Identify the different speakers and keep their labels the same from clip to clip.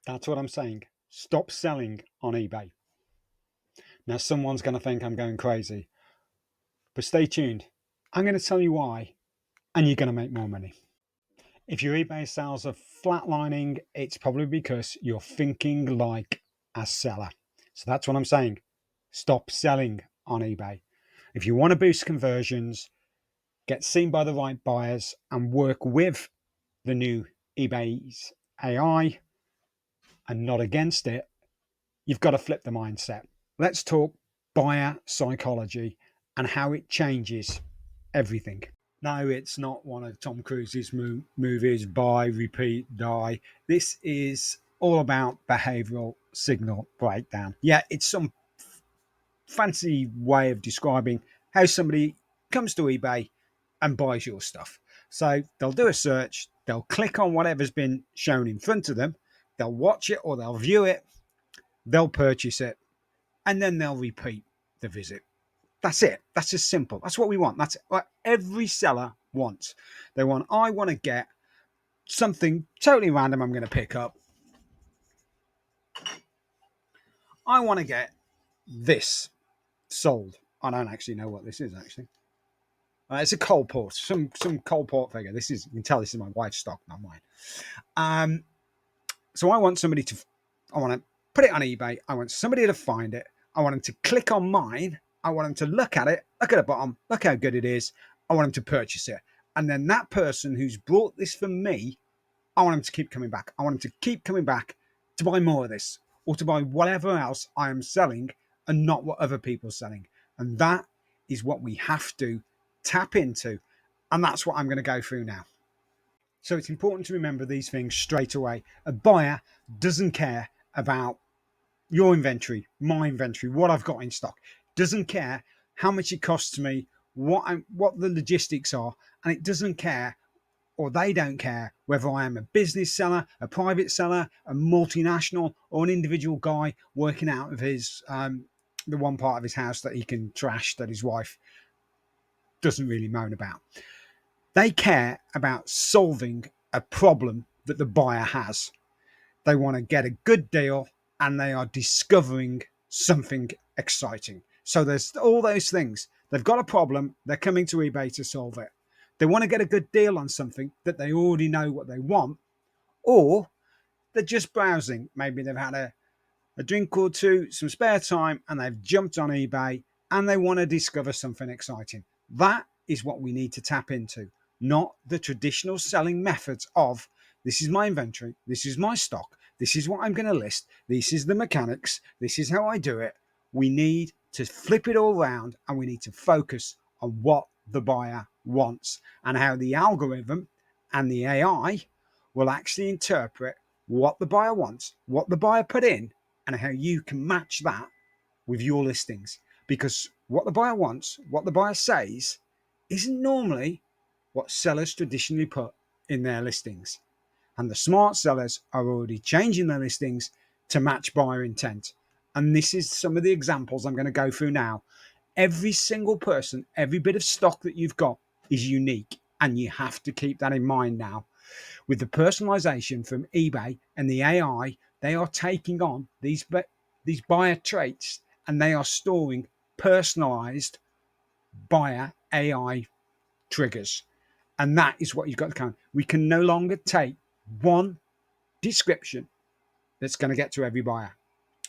Speaker 1: That's what I'm saying. Stop selling on eBay. Now, someone's going to think I'm going crazy, but stay tuned. I'm going to tell you why, and you're going to make more money. If your eBay sales are flatlining, it's probably because you're thinking like a seller. So that's what I'm saying. Stop selling on eBay. If you want to boost conversions, get seen by the right buyers, and work with the new eBay's AI and not against it, you've got to flip the mindset. Let's talk buyer psychology and how it changes everything. No, it's not one of Tom Cruise's movies, buy, repeat, die. This is all about behavioral signal breakdown. Yeah, it's some fancy way of describing how somebody comes to eBay and buys your stuff. So they'll do a search, they'll click on whatever's been shown in front of them, they'll watch it or they'll view it, they'll purchase it, and then they'll repeat the visit. That's it. That's as simple. That's what we want. That's what every seller wants. They want, I want to get something totally random I'm going to pick up. I want to get this sold. I don't actually know what this is actually. It's a Coalport, some Coalport figure. This is, you can tell this is my wife's stock, not mine. So I want somebody to, I want to put it on eBay. I want somebody to find it. I want them to click on mine. I want them to look at it, look at the bottom, look how good it is. I want them to purchase it. And then that person who's brought this for me, I want them to keep coming back. I want them to keep coming back to buy more of this or to buy whatever else I am selling and not what other people are selling. And that is what we have to tap into. And that's what I'm going to go through now. So it's important to remember these things straight away. A buyer doesn't care about your inventory, my inventory, what I've got in stock. Doesn't care how much it costs me, what the logistics are, and it doesn't care, or they don't care, whether I am a business seller, a private seller, a multinational, or an individual guy working out of his the one part of his house that he can trash that his wife doesn't really moan about. They care about solving a problem that the buyer has. They want to get a good deal and they are discovering something exciting. So there's all those things. They've got a problem. They're coming to eBay to solve it. They want to get a good deal on something that they already know what they want, or they're just browsing. Maybe they've had a drink or two, some spare time, and they've jumped on eBay and they want to discover something exciting. That is what we need to tap into, not the traditional selling methods of, this is my inventory, this is my stock, this is what I'm going to list, this is the mechanics, this is how I do it. We need to flip it all around and we need to focus on what the buyer wants and how the algorithm and the AI will actually interpret what the buyer wants, what the buyer put in, and how you can match that with your listings. Because what the buyer wants, what the buyer says, isn't normally what sellers traditionally put in their listings. And the smart sellers are already changing their listings to match buyer intent. And this is some of the examples I'm going to go through now. Every single person, every bit of stock that you've got is unique. And you have to keep that in mind now. With the personalization from eBay and the AI, they are taking on these buyer traits and they are storing personalized buyer AI triggers. And that is what you've got to count. We can no longer take one description that's going to get to every buyer.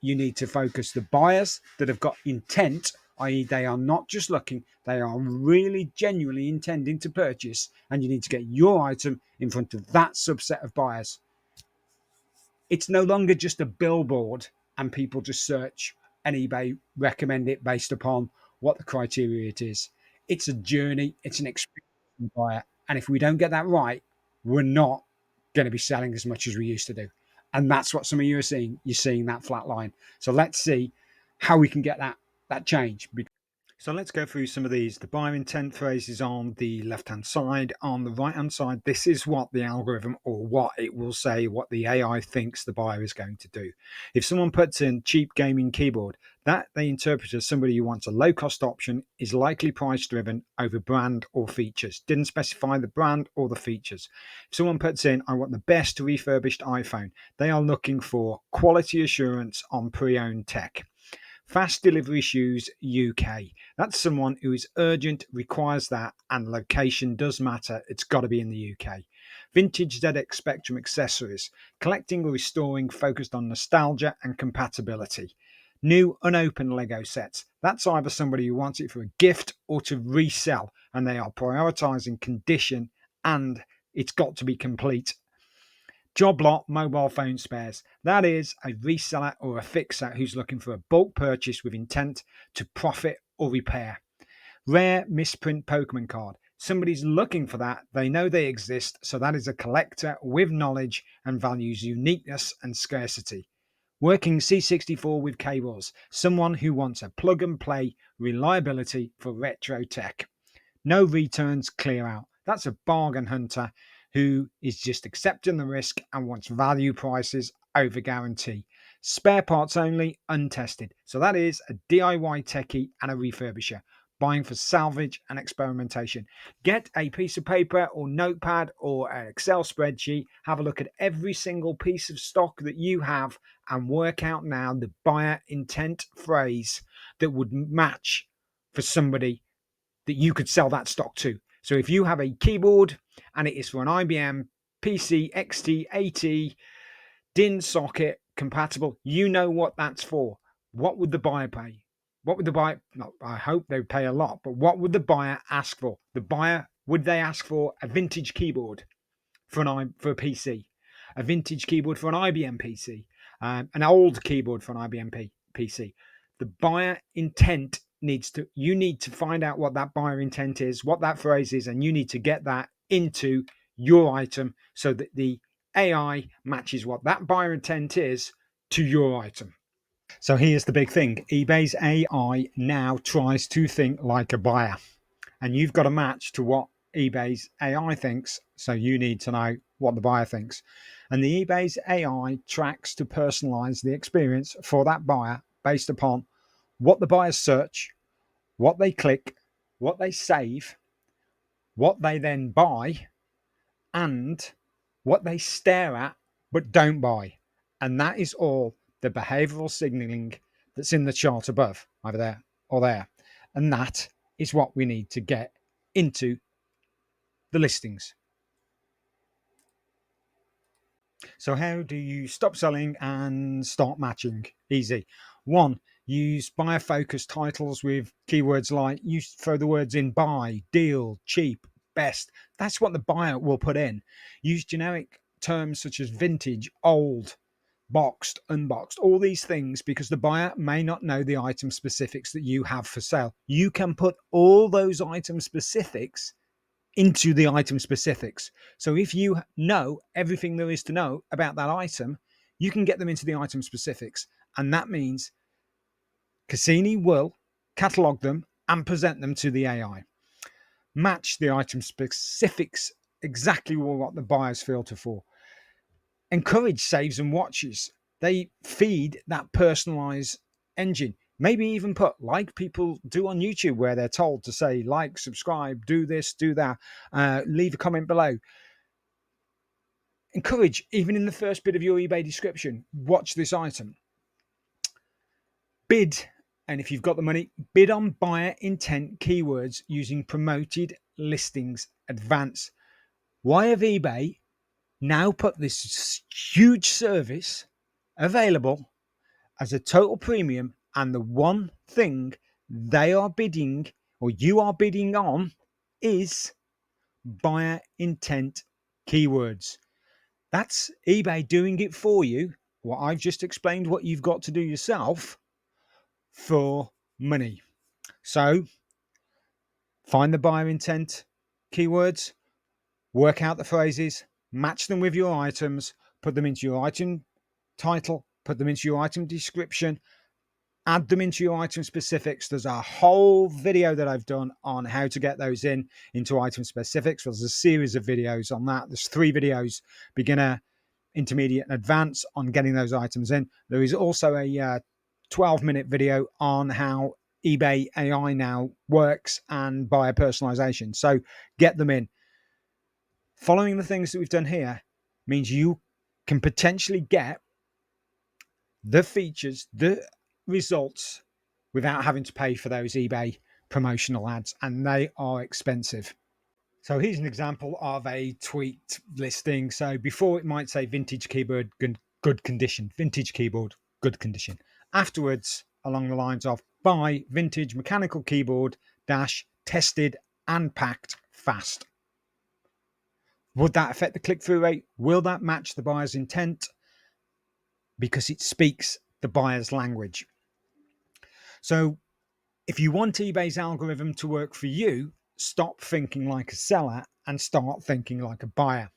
Speaker 1: You need to focus the buyers that have got intent, i.e., they are not just looking, they are really genuinely intending to purchase, and you need to get your item in front of that subset of buyers. It's no longer just a billboard and people just search and eBay recommend it based upon what the criteria it is. It's a journey, it's an experience buyer. And if we don't get that right, we're not going to be selling as much as we used to do. And that's what some of you are seeing. You're seeing that flat line. So let's see how we can get that change. So let's go through some of these. The buyer intent phrases on the left-hand side. On the right-hand side, this is what the algorithm, or what it will say, what the AI thinks the buyer is going to do. If someone puts in cheap gaming keyboard, that they interpret as somebody who wants a low-cost option, is likely price-driven over brand or features. Didn't specify the brand or the features. If someone puts in, I want the best refurbished iPhone, they are looking for quality assurance on pre-owned tech. Fast delivery shoes UK. That's someone who is urgent, requires that, and location does matter. It's got to be in the UK. Vintage ZX Spectrum accessories. Collecting or restoring, focused on nostalgia and compatibility. New unopened Lego sets. That's either somebody who wants it for a gift or to resell, and they are prioritizing condition, and it's got to be complete. Job lot mobile phone spares. That is a reseller or a fixer who's looking for a bulk purchase with intent to profit or repair. Rare misprint Pokemon card. Somebody's looking for that. They know they exist, so that is a collector with knowledge and values uniqueness and scarcity. Working C64 with cables. Someone who wants a plug and play reliability for retro tech. No returns, clear out. That's a bargain hunter who is just accepting the risk and wants value prices over guarantee. Spare parts only, untested. So that is a DIY techie and a refurbisher. Buying for salvage and experimentation. Get a piece of paper or notepad or an Excel spreadsheet. Have a look at every single piece of stock that you have and work out now the buyer intent phrase that would match for somebody that you could sell that stock to. So if you have a keyboard and it is for an IBM PC XT80 DIN socket compatible, you know what that's for. What would the buyer pay? What would the buyer, no, I hope they would pay a lot, but what would the buyer ask for? The buyer, would they ask for a vintage keyboard for a PC, a vintage keyboard for an IBM PC, an old keyboard for an IBM PC? The buyer intent you need to find out what that buyer intent is, what that phrase is, and you need to get that into your item so that the AI matches what that buyer intent is to your item. So here's the big thing. eBay's AI now tries to think like a buyer, and you've got to match to what eBay's AI thinks. So you need to know what the buyer thinks. And the eBay's AI tracks to personalize the experience for that buyer based upon what the buyers search, what they click, what they save, what they then buy, and what they stare at but don't buy. And that is all the behavioral signaling that's in the chart above, either there or there. And that is what we need to get into the listings. So how do you stop selling and start matching? Easy. One, use buyer focused titles with keywords like, you throw the words in buy, deal, cheap, best. That's what the buyer will put in. Use generic terms such as vintage, old, boxed, unboxed, all these things, because the buyer may not know the item specifics that you have for sale. You can put all those item specifics into the item specifics. So if you know everything there is to know about that item, you can get them into the item specifics. And that means Cassini will catalog them and present them to the AI. Match the item specifics exactly what the buyers filter for. Encourage saves and watches. They feed that personalized engine. Maybe even put, like people do on YouTube, where they're told to say, like, subscribe, do this, do that, leave a comment below. Encourage, even in the first bit of your eBay description, watch this item. Bid, and if you've got the money, bid on buyer intent keywords using promoted listings advance. Why have eBay now put this huge service available as a total premium, and the one thing they are bidding, or you are bidding on, is buyer intent keywords? That's eBay doing it for you. What I've just explained, what you've got to do yourself for money. So find the buyer intent keywords, work out the phrases, match them with your items, put them into your item title, put them into your item description, add them into your item specifics. There's a whole video that I've done on how to get those into item specifics. There's a series of videos on that. There's 3 videos: beginner, intermediate, and advanced, on getting those items in. There is also a 12-minute video on how eBay AI now works and buyer personalization. So get them in. Following the things that we've done here means you can potentially get the features, the results, without having to pay for those eBay promotional ads, and they are expensive. So here's an example of a tweaked listing. So before, it might say vintage keyboard, good condition, vintage keyboard, good condition. Afterwards, along the lines of buy vintage mechanical keyboard dash tested and packed fast. Would that affect the click-through rate? Will that match the buyer's intent? Because it speaks the buyer's language. So if you want eBay's algorithm to work for you, stop thinking like a seller and start thinking like a buyer.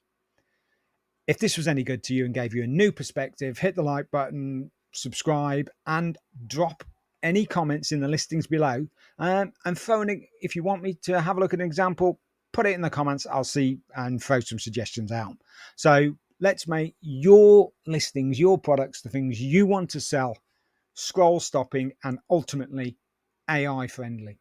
Speaker 1: If this was any good to you and gave you a new perspective, hit the like button, subscribe, and drop any comments in the listings below. And throw in, if you want me to have a look at an example, put it in the comments. I'll see and throw some suggestions out. So let's make your listings, your products, the things you want to sell, scroll stopping and ultimately AI friendly.